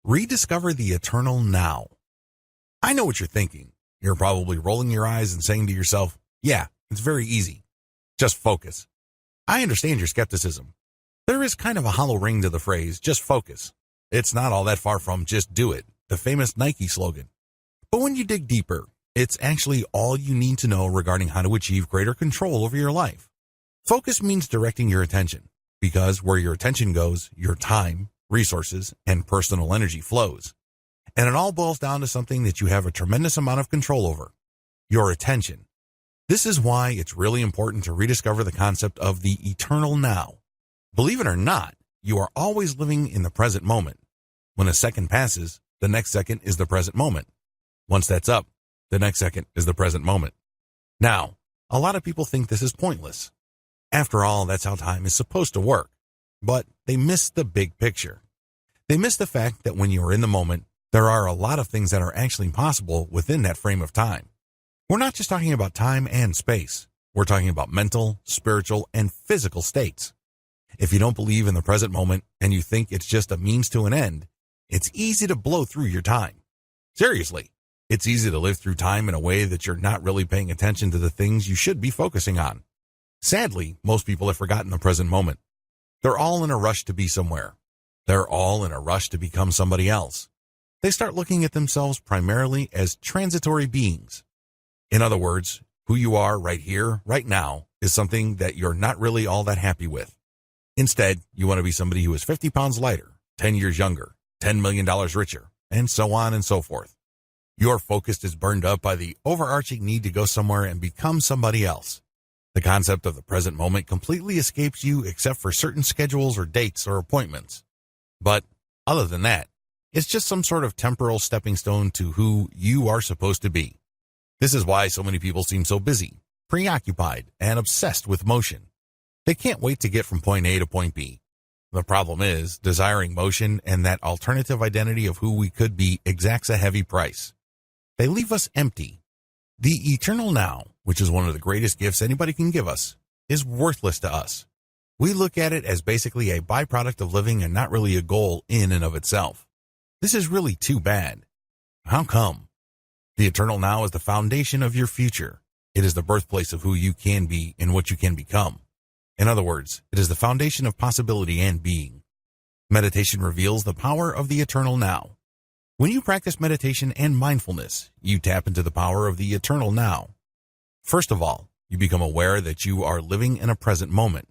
Rediscover the eternal now. I know what you're thinking. You're probably rolling your eyes and saying to yourself, yeah, it's very easy. Just focus. I understand your skepticism. There is kind of a hollow ring to the phrase, just focus. It's not all that far from just do it, the famous Nike slogan. But when you dig deeper, it's actually all you need to know regarding how to achieve greater control over your life. Focus means directing your attention, because where your attention goes, your time, resources, and personal energy flows. And it all boils down to something that you have a tremendous amount of control over, your attention. This is why it's really important to rediscover the concept of the eternal now. Believe it or not, you are always living in the present moment. When a second passes, the next second is the present moment. Once that's up, the next second is the present moment. Now, a lot of people think this is pointless. After all, that's how time is supposed to work. But they miss the big picture. They miss the fact that when you are in the moment, there are a lot of things that are actually possible within that frame of time. We're not just talking about time and space. We're talking about mental, spiritual, and physical states. If you don't believe in the present moment and you think it's just a means to an end, it's easy to blow through your time. Seriously, it's easy to live through time in a way that you're not really paying attention to the things you should be focusing on. Sadly, most people have forgotten the present moment. They're all in a rush to be somewhere. They're all in a rush to become somebody else. They start looking at themselves primarily as transitory beings. In other words, who you are right here, right now, is something that you're not really all that happy with. Instead, you want to be somebody who is 50 pounds lighter, 10 years younger, $10 million richer, and so on and so forth. Your focus is burned up by the overarching need to go somewhere and become somebody else. The concept of the present moment completely escapes you except for certain schedules or dates or appointments. But other than that, it's just some sort of temporal stepping stone to who you are supposed to be. This is why so many people seem so busy, preoccupied, and obsessed with motion. They can't wait to get from point A to point B. The problem is, desiring motion and that alternative identity of who we could be exacts a heavy price. They leave us empty. The eternal now, which is one of the greatest gifts anybody can give us, is worthless to us. We look at it as basically a byproduct of living and not really a goal in and of itself. This is really too bad. How come? The eternal now is the foundation of your future. It is the birthplace of who you can be and what you can become. In other words, it is the foundation of possibility and being. Meditation reveals the power of the eternal now. When you practice meditation and mindfulness, you tap into the power of the eternal now. First of all, you become aware that you are living in a present moment.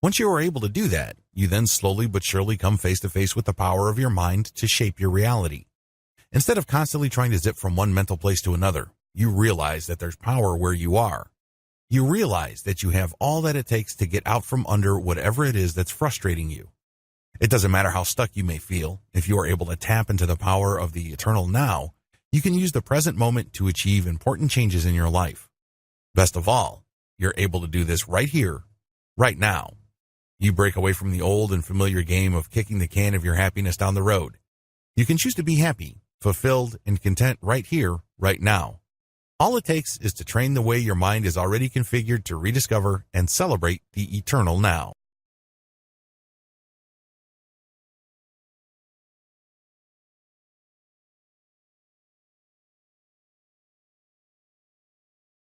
Once you are able to do that, you then slowly but surely come face to face with the power of your mind to shape your reality. Instead of constantly trying to zip from one mental place to another, you realize that there's power where you are. You realize that you have all that it takes to get out from under whatever it is that's frustrating you. It doesn't matter how stuck you may feel. If you are able to tap into the power of the eternal now, you can use the present moment to achieve important changes in your life. Best of all, you're able to do this right here, right now. You break away from the old and familiar game of kicking the can of your happiness down the road. You can choose to be happy, fulfilled, and content right here, right now. All it takes is to train the way your mind is already configured to rediscover and celebrate the eternal now.